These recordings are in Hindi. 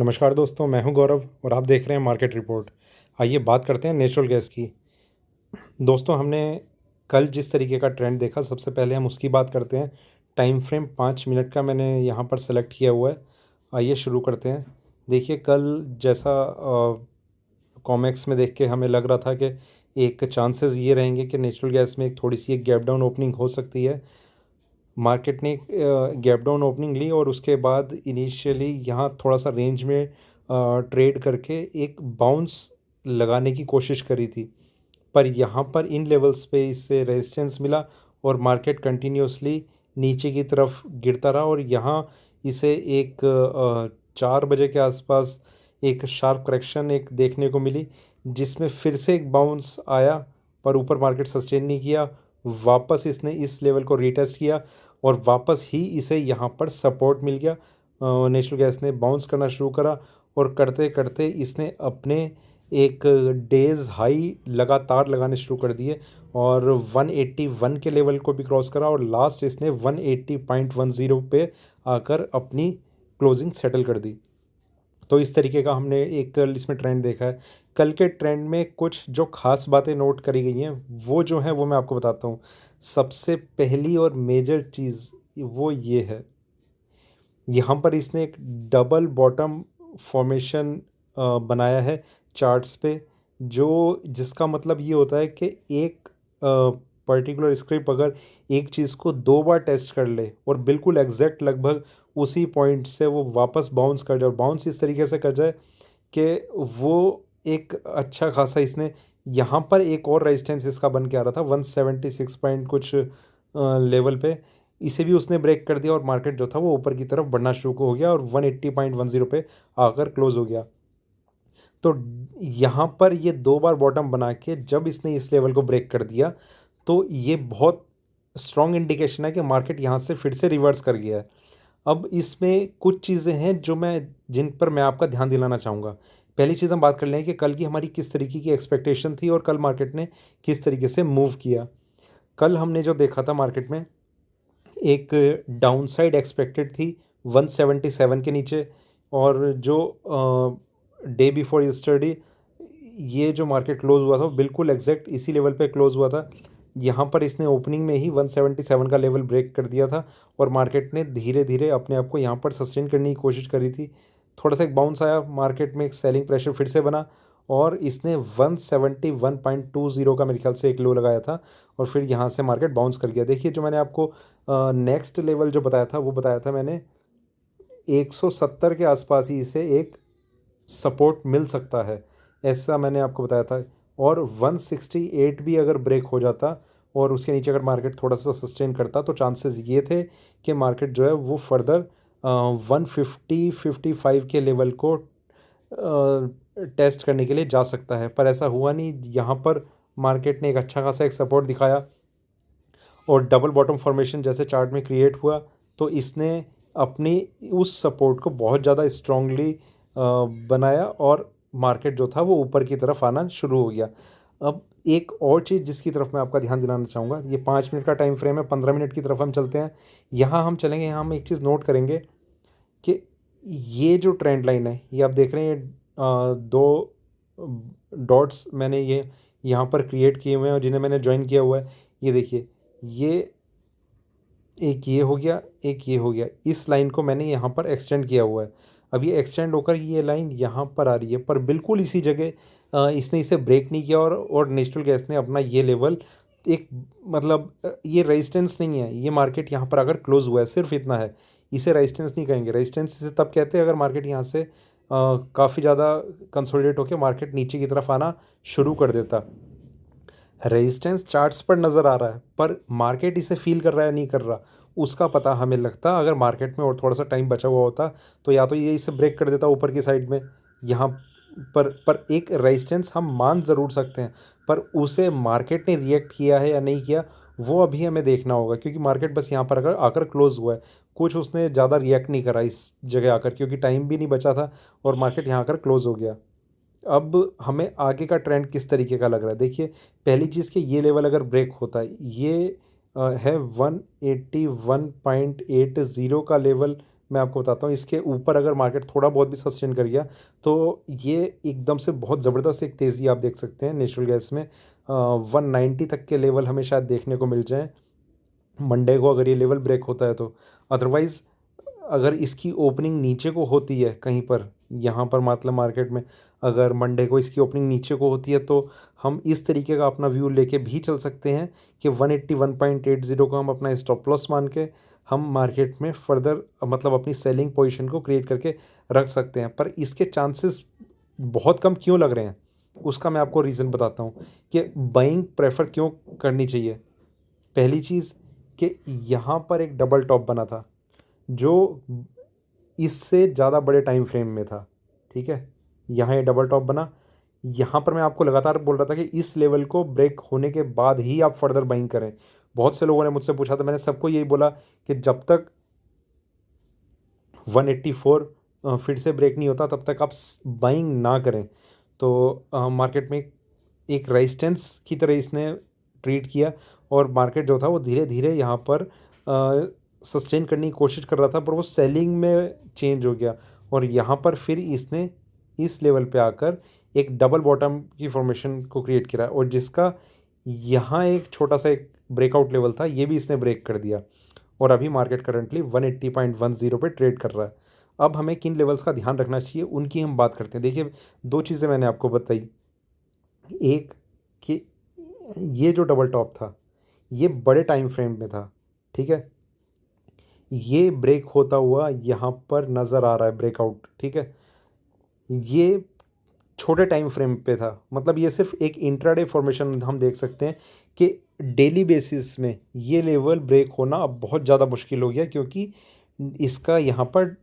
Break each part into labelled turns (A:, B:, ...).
A: नमस्कार दोस्तों, मैं हूं गौरव और आप देख रहे हैं मार्केट रिपोर्ट। आइए बात करते हैं नेचुरल गैस की। दोस्तों, हमने कल जिस तरीके का ट्रेंड देखा, सबसे पहले हम उसकी बात करते हैं। टाइम फ्रेम 5 मिनट का मैंने यहाँ पर सेलेक्ट किया हुआ है। आइए शुरू करते हैं। देखिए, कल जैसा कॉमेक्स में देख के हमें लग रहा था कि एक चांसेस ये रहेंगे कि नेचुरल गैस में एक थोड़ी सी एक गैप डाउन ओपनिंग हो सकती है। मार्केट ने एक गैप डाउन ओपनिंग ली और उसके बाद इनिशियली यहाँ थोड़ा सा रेंज में ट्रेड करके एक बाउंस लगाने की कोशिश करी थी, पर यहाँ पर इन लेवल्स पे इससे रेजिस्टेंस मिला और मार्केट कंटिन्यूसली नीचे की तरफ गिरता रहा और यहाँ इसे एक 4 बजे के आसपास एक शार्प करेक्शन एक देखने को मिली, जिसमें फिर से एक बाउंस आया पर ऊपर मार्केट सस्टेन नहीं किया। वापस इसने इस लेवल को रीटेस्ट किया और वापस ही इसे यहाँ पर सपोर्ट मिल गया। नेचुरल गैस ने बाउंस करना शुरू करा और करते करते इसने अपने एक डेज हाई लगातार लगाने शुरू कर दिए और 181 के लेवल को भी क्रॉस करा और लास्ट इसने 180.10 पे आकर अपनी क्लोजिंग सेटल कर दी। तो इस तरीके का हमने एक इसमें ट्रेंड देखा है। कल के ट्रेंड में कुछ जो खास बातें नोट करी गई हैं वो जो है वो मैं आपको बताता हूँ। सबसे पहली और मेजर चीज़ वो ये है, यहाँ पर इसने एक डबल बॉटम फॉर्मेशन बनाया है चार्ट्स पे, जो जिसका मतलब ये होता है कि एक पर्टिकुलर स्क्रिप्ट अगर एक चीज़ को 2 बार टेस्ट कर ले और बिल्कुल एग्जैक्ट लगभग उसी पॉइंट से वो वापस बाउंस कर जाए और बाउंस इस तरीके से कर जाए कि वो एक अच्छा खासा इसने यहाँ पर एक और रेजिस्टेंस इसका बन के आ रहा था 176 पॉइंट कुछ लेवल पे, इसे भी उसने ब्रेक कर दिया और मार्केट जो था वो ऊपर की तरफ बढ़ना शुरू हो गया और 180.10 पे आकर क्लोज हो गया। तो यहाँ पर ये 2 बार बॉटम बना के जब इसने इस लेवल को ब्रेक कर दिया तो ये बहुत स्ट्रॉन्ग इंडिकेशन है कि मार्केट यहाँ से फिर से रिवर्स कर गया है। अब इसमें कुछ चीज़ें हैं जो मैं जिन पर मैं आपका ध्यान दिलाना चाहूँगा। पहली चीज़ हम बात कर लें कि कल की हमारी किस तरीके की एक्सपेक्टेशन थी और कल मार्केट ने किस तरीके से मूव किया। कल हमने जो देखा था मार्केट में एक डाउनसाइड एक्सपेक्टेड थी 177 के नीचे, और जो डे बिफोर यस्टरडे ये जो मार्केट क्लोज हुआ था वो बिल्कुल एग्जैक्ट इसी लेवल पे क्लोज हुआ था। यहाँ पर इसने ओपनिंग में ही 177 का लेवल ब्रेक कर दिया था और मार्केट ने धीरे धीरे अपने आप को यहाँ पर सस्टेन करने की कोशिश करी थी। थोड़ा सा एक बाउंस आया, मार्केट में एक सेलिंग प्रेशर फिर से बना और इसने 171.20 का मेरे ख्याल से एक लो लगाया था और फिर यहाँ से मार्केट बाउंस कर गया। देखिए, जो मैंने आपको नेक्स्ट लेवल जो बताया था वो बताया था मैंने 170 के आसपास ही इसे एक सपोर्ट मिल सकता है, ऐसा मैंने आपको बताया था। और 168 भी अगर ब्रेक हो जाता और उसके नीचे अगर मार्केट थोड़ा सा सस्टेन करता तो चांसेस ये थे कि मार्केट जो है वो फर्दर 150-55 के लेवल को टेस्ट करने के लिए जा सकता है, पर ऐसा हुआ नहीं। यहाँ पर मार्केट ने एक अच्छा खासा एक सपोर्ट दिखाया और डबल बॉटम फॉर्मेशन जैसे चार्ट में क्रिएट हुआ तो इसने अपनी उस सपोर्ट को बहुत ज़्यादा स्ट्रांगली बनाया और मार्केट जो था वो ऊपर की तरफ आना शुरू हो गया। अब एक और चीज़ जिसकी तरफ मैं आपका ध्यान दिलाना चाहूँगा, ये 5 मिनट का टाइम फ्रेम है, 15 मिनट की तरफ हम चलते हैं। यहाँ हम चलेंगे, यहाँ हम एक चीज़ नोट करेंगे कि ये जो ट्रेंड लाइन है ये आप देख रहे हैं, ये दो डॉट्स मैंने ये यहाँ पर क्रिएट किए हुए हैं और जिन्हें मैंने ज्वाइन किया हुआ है। ये देखिए, ये एक ये हो गया, एक ये हो गया, इस लाइन को मैंने यहाँ पर एक्सटेंड किया हुआ है। अब ये एक्सटेंड होकर ये लाइन यहाँ पर आ रही है, पर बिल्कुल इसी जगह इसने इसे ब्रेक नहीं किया और नेचुरल गैस ने अपना ये लेवल एक मतलब ये रेजिस्टेंस नहीं है। ये मार्केट यहाँ पर अगर क्लोज हुआ है सिर्फ इतना है, इसे रेजिस्टेंस नहीं कहेंगे। रेजिस्टेंस इसे तब कहते हैं अगर मार्केट यहाँ से काफ़ी ज़्यादा कंसोलिडेट होकर मार्केट नीचे की तरफ आना शुरू कर देता। रेजिस्टेंस चार्ट्स पर नज़र आ रहा है पर मार्केट इसे फील कर रहा है नहीं कर रहा, उसका पता हमें लगता अगर मार्केट में और थोड़ा सा टाइम बचा हुआ होता तो या तो ये इसे ब्रेक कर देता ऊपर की साइड में यहाँ पर एक रेजिस्टेंस हम मान ज़रूर सकते हैं, पर उसे मार्केट ने रिएक्ट किया है या नहीं किया वो अभी हमें देखना होगा, क्योंकि मार्केट बस यहाँ पर अगर आकर क्लोज हुआ है, कुछ उसने ज़्यादा रिएक्ट नहीं करा इस जगह आकर, क्योंकि टाइम भी नहीं बचा था और मार्केट यहाँ आकर क्लोज हो गया। अब हमें आगे का ट्रेंड किस तरीके का लग रहा है, देखिए। पहली चीज़ कि ये लेवल अगर ब्रेक होता है, ये है 181.80 का लेवल मैं आपको बताता हूँ, इसके ऊपर अगर मार्केट थोड़ा बहुत भी सस्टेन कर गया तो ये एकदम से बहुत ज़बरदस्त एक तेज़ी आप देख सकते हैं नेचुरल गैस में। 190 तक के लेवल हमें शायद देखने को मिल जाए मंडे को, अगर ये लेवल ब्रेक होता है तो। अदरवाइज़ अगर इसकी ओपनिंग नीचे को होती है कहीं पर, यहाँ पर मतलब मार्केट में अगर मंडे को इसकी ओपनिंग नीचे को होती है तो हम इस तरीके का अपना व्यू लेके भी चल सकते हैं कि 181.80 को हम अपना स्टॉप लॉस मान के हम मार्केट में फर्दर मतलब अपनी सेलिंग पोजीशन को क्रिएट करके रख सकते हैं। पर इसके चांसेस बहुत कम क्यों लग रहे हैं, उसका मैं आपको रीज़न बताता हूँ कि बाइंग प्रेफर क्यों करनी चाहिए। पहली चीज़ कि यहाँ पर एक डबल टॉप बना था जो इससे ज़्यादा बड़े टाइम फ्रेम में था, ठीक है। यहाँ ये डबल टॉप बना, यहाँ पर मैं आपको लगातार बोल रहा था कि इस लेवल को ब्रेक होने के बाद ही आप फर्दर बाइंग करें। बहुत से लोगों ने मुझसे पूछा था, मैंने सबको यही बोला कि जब तक 184 फिर से ब्रेक नहीं होता तब तक आप बाइंग ना करें। तो मार्केट में एक रेजिस्टेंस की तरह इसने ट्रीट किया और मार्केट जो था वो धीरे धीरे यहाँ पर सस्टेन करने की कोशिश कर रहा था, पर वो सेलिंग में चेंज हो गया और यहाँ पर फिर इसने इस लेवल पे आकर एक डबल बॉटम की फॉर्मेशन को क्रिएट किया और जिसका यहाँ एक छोटा सा एक ब्रेकआउट लेवल था, ये भी इसने ब्रेक कर दिया और अभी मार्केट करंटली 180.10 पे ट्रेड कर रहा है। अब हमें किन लेवल्स का ध्यान रखना चाहिए उनकी हम बात करते हैं। देखिए, दो चीज़ें मैंने आपको बताई। एक कि ये जो डबल टॉप था ये बड़े टाइम फ्रेम में था, ठीक है। ये ब्रेक होता हुआ यहाँ पर नज़र आ रहा है ब्रेकआउट, ठीक है। ये छोटे टाइम फ्रेम पे था, मतलब ये सिर्फ एक इंट्राडे फॉर्मेशन हम देख सकते हैं कि डेली बेसिस में ये लेवल ब्रेक होना अब बहुत ज़्यादा मुश्किल हो गया, क्योंकि इसका यहाँ पर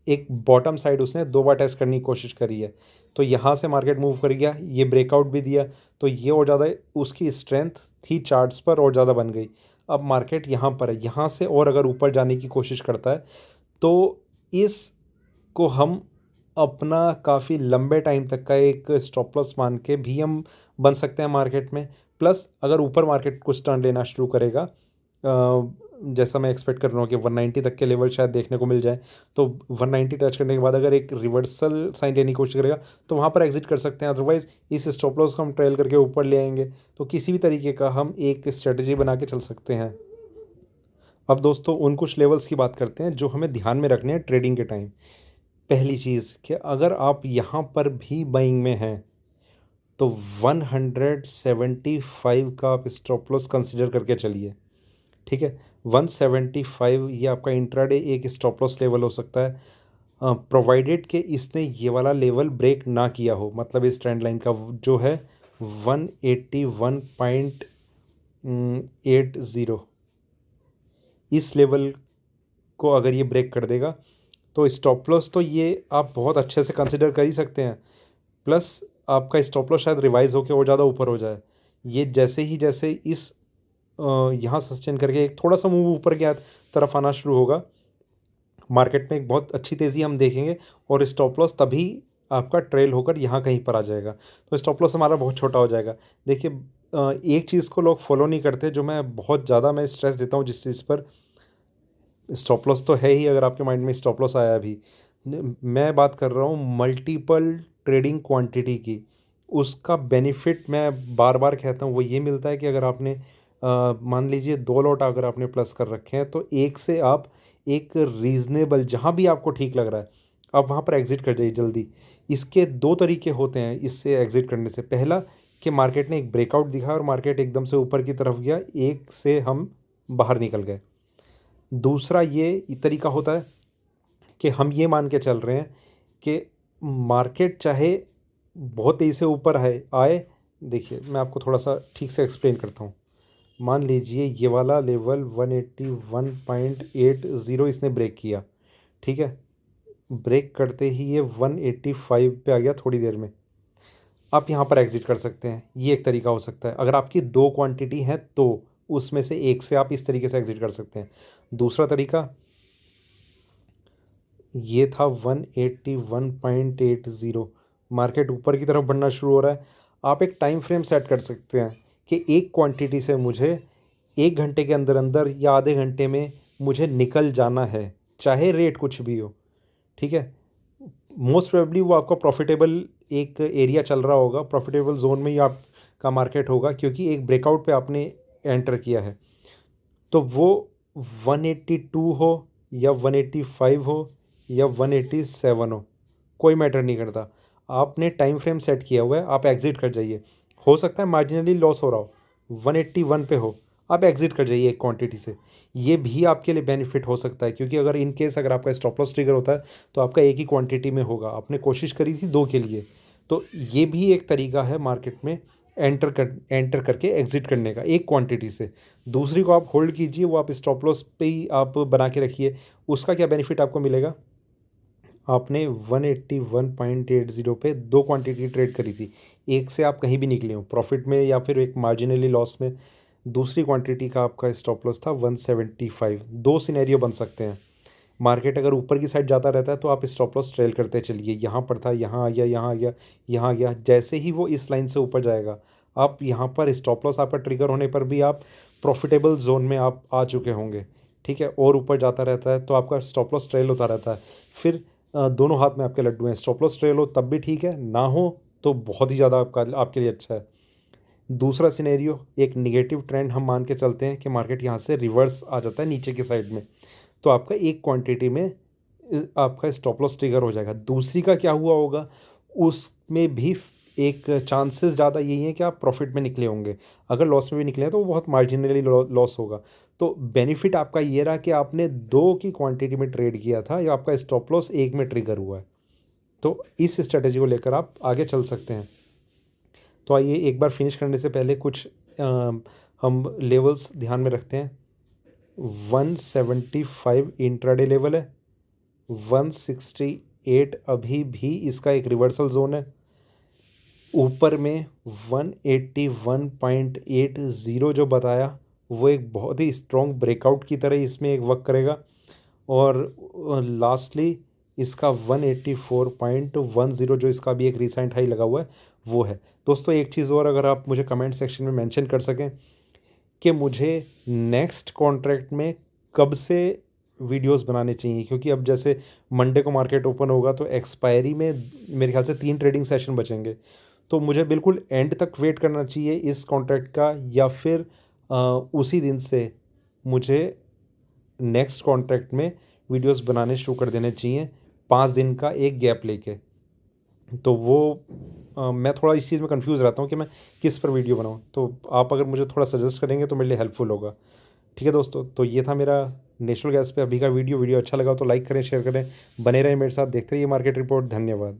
A: एक बॉटम साइड उसने दो बार टेस्ट करने की कोशिश करी है। तो यहाँ से मार्केट मूव कर गया, ये ब्रेकआउट भी दिया, तो ये और ज़्यादा उसकी स्ट्रेंथ थी चार्ट्स पर और ज़्यादा बन गई। अब मार्केट यहाँ पर है, यहाँ से और अगर ऊपर जाने की कोशिश करता है तो इसको हम अपना काफ़ी लंबे टाइम तक का एक स्टॉप लॉस मान के भी हम बन सकते हैं मार्केट में। प्लस अगर ऊपर मार्केट कुछ टर्न लेना शुरू करेगा, जैसा मैं एक्सपेक्ट कर रहा हूँ कि 190 तक के लेवल शायद देखने को मिल जाए, तो 190 टच करने के बाद अगर एक रिवर्सल साइन लेने की कोशिश करेगा तो वहाँ पर एग्जिट कर सकते हैं। अदरवाइज़ इस स्टॉप लॉस को हम ट्रेल करके ऊपर ले आएंगे, तो किसी भी तरीके का हम एक स्ट्रेटजी बना के चल सकते हैं। अब दोस्तों उन कुछ लेवल्स की बात करते हैं जो हमें ध्यान में रखने हैं ट्रेडिंग के टाइम। पहली चीज़ कि अगर आप यहाँ पर भी बाइंग में हैं तो 175 का आप स्टॉप लॉस कंसिडर करके चलिए, ठीक है। 175 ये आपका इंट्राडे एक स्टॉप लॉस लेवल हो सकता है, प्रोवाइडेड कि इसने ये वाला लेवल ब्रेक ना किया हो। मतलब इस ट्रेंड लाइन का जो है 181.80, इस लेवल को अगर ये ब्रेक कर देगा तो स्टॉप लॉस तो ये आप बहुत अच्छे से कंसिडर कर ही सकते हैं। प्लस आपका स्टॉप लॉस शायद रिवाइज होकर और ज़्यादा ऊपर हो जाए। ये जैसे इस यहाँ सस्टेन करके एक थोड़ा सा मूव ऊपर की तरफ आना शुरू होगा, मार्केट में एक बहुत अच्छी तेज़ी हम देखेंगे और स्टॉप लॉस तभी आपका ट्रेल होकर यहाँ कहीं पर आ जाएगा, तो स्टॉप लॉस हमारा बहुत छोटा हो जाएगा। देखिए, एक चीज़ को लोग फॉलो नहीं करते, जो मैं बहुत ज़्यादा मैं स्ट्रेस देता हूँ जिस चीज़ पर। स्टॉप लॉस तो है ही, अगर आपके माइंड में स्टॉप लॉस आया भी, मैं बात कर रहा हूँ मल्टीपल ट्रेडिंग क्वांटिटी की। उसका बेनिफिट मैं बार बार कहता हूँ वो ये मिलता है कि अगर आपने मान लीजिए 2 लॉट अगर आपने प्लस कर रखे हैं तो एक से आप एक रीज़नेबल जहाँ भी आपको ठीक लग रहा है आप वहाँ पर एग्ज़िट कर जाइए जल्दी। इसके दो तरीके होते हैं इससे एग्ज़िट करने से। पहला कि मार्केट ने एक ब्रेकआउट दिखा और मार्केट एकदम से ऊपर की तरफ गया, एक से हम बाहर निकल गए। दूसरा ये तरीका होता है कि हम ये मान के चल रहे हैं कि मार्केट चाहे बहुत तेज़ी से ऊपर है आए। देखिए, मैं आपको थोड़ा सा ठीक से एक्सप्लेन करता हूँ। मान लीजिए ये वाला लेवल 181.80 इसने ब्रेक किया, ठीक है। ब्रेक करते ही ये 185 पे आ गया थोड़ी देर में, आप यहाँ पर एग्ज़िट कर सकते हैं। ये एक तरीका हो सकता है, अगर आपकी दो क्वांटिटी है तो उसमें से एक से आप इस तरीके से एग्ज़िट कर सकते हैं। दूसरा तरीका ये था 181.80, मार्केट ऊपर की तरफ बढ़ना शुरू हो रहा है। आप एक टाइम फ्रेम सेट कर सकते हैं कि एक क्वांटिटी से मुझे 1 घंटे के अंदर अंदर या आधे घंटे में मुझे निकल जाना है। चाहे रेट कुछ भी हो, ठीक है। मोस्ट प्रोबेबली वो आपका प्रॉफिटेबल एक एरिया चल रहा होगा, प्रॉफिटेबल जोन में ही आपका मार्केट होगा, क्योंकि एक ब्रेकआउट पे आपने एंटर किया है। तो वो 182 हो या 185 हो या 187 हो, कोई मैटर नहीं करता। आपने टाइम फ्रेम सेट किया हुआ है, आप एग्ज़िट कर जाइए। हो सकता है मार्जिनली लॉस हो रहा हो, 181 पे हो, आप एग्ज़िट कर जाइए एक क्वांटिटी से। ये भी आपके लिए बेनिफिट हो सकता है, क्योंकि अगर इन केस अगर आपका स्टॉप लॉस ट्रिगर होता है तो आपका एक ही क्वांटिटी में होगा, आपने कोशिश करी थी दो के लिए। तो ये भी एक तरीका है मार्केट में एंटर करके एग्ज़िट करने का एक क्वांटिटी से। दूसरी को आप होल्ड कीजिए, वो आप स्टॉप लॉस पे ही आप बना के रखिए। उसका क्या बेनिफिट आपको मिलेगा, आपने 181.80 पे दो क्वांटिटी ट्रेड करी थी, एक से आप कहीं भी निकले हो प्रॉफिट में या फिर एक मार्जिनली लॉस में। दूसरी क्वांटिटी का आपका स्टॉप लॉस था 175। दो सिनेरियो बन सकते हैं। मार्केट अगर ऊपर की साइड जाता रहता है तो आप स्टॉप लॉस ट्रेल करते चलिए, यहाँ पर था, यहाँ आ गया, यहाँ आ गया, यहाँ आ गया। जैसे ही वो इस लाइन से ऊपर जाएगा, आप यहाँ पर स्टॉप लॉस आपका ट्रिगर होने पर भी आप प्रॉफिटेबल जोन में आप आ चुके होंगे, ठीक है। और ऊपर जाता रहता है तो आपका स्टॉप लॉस ट्रेल होता रहता है। फिर दोनों हाथ में आपके लड्डू हैं, स्टॉप लॉस ट्रेल हो तब भी ठीक है, ना हो तो बहुत ही ज़्यादा आपके लिए अच्छा है। दूसरा सिनेरियो, एक निगेटिव ट्रेंड हम मान के चलते हैं कि मार्केट यहाँ से रिवर्स आ जाता है नीचे की साइड में, तो आपका एक क्वांटिटी में आपका स्टॉप लॉस ट्रिगर हो जाएगा। दूसरी का क्या हुआ होगा, उसमें भी एक चांसेस ज़्यादा यही है कि आप प्रॉफिट में निकले होंगे। अगर लॉस में भी निकले हैं तो वो बहुत मार्जिनली लॉस होगा। तो बेनिफिट आपका ये रहा कि आपने दो की क्वांटिटी में ट्रेड किया था या आपका स्टॉप लॉस एक में ट्रिगर हुआ है। तो इस स्ट्रेटजी को लेकर आप आगे चल सकते हैं। तो आइए एक बार फिनिश करने से पहले कुछ हम लेवल्स ध्यान में रखते हैं। 175 इंट्राडे लेवल है, 168 अभी भी इसका एक रिवर्सल जोन है। ऊपर में 181.80 जो बताया वो एक बहुत ही स्ट्रॉन्ग ब्रेकआउट की तरह इसमें एक वर्क करेगा। और लास्टली इसका 184.10 जो इसका भी एक रिसेंट हाई लगा हुआ है वो है। दोस्तों एक चीज़ और, अगर आप मुझे कमेंट सेक्शन में मेंशन कर सकें कि मुझे नेक्स्ट कॉन्ट्रैक्ट में कब से वीडियोस बनाने चाहिए, क्योंकि अब जैसे मंडे को मार्केट ओपन होगा तो एक्सपायरी में मेरे ख्याल से 3 ट्रेडिंग सेशन बचेंगे। तो मुझे बिल्कुल एंड तक वेट करना चाहिए इस कॉन्ट्रैक्ट का, या फिर उसी दिन से मुझे नेक्स्ट कॉन्ट्रैक्ट में वीडियोस बनाने शुरू कर देने चाहिए 5 दिन का एक गैप लेके। तो वो मैं थोड़ा इस चीज़ में कंफ्यूज रहता हूँ कि मैं किस पर वीडियो बनाऊँ। तो आप अगर मुझे थोड़ा सजेस्ट करेंगे तो मेरे लिए हेल्पफुल होगा। ठीक है दोस्तों, तो ये था मेरा नेचुरल गैस पे अभी का वीडियो अच्छा लगा तो लाइक करें, शेयर करें, बने रहें मेरे साथ, देखते रहिए मार्केट रिपोर्ट। धन्यवाद।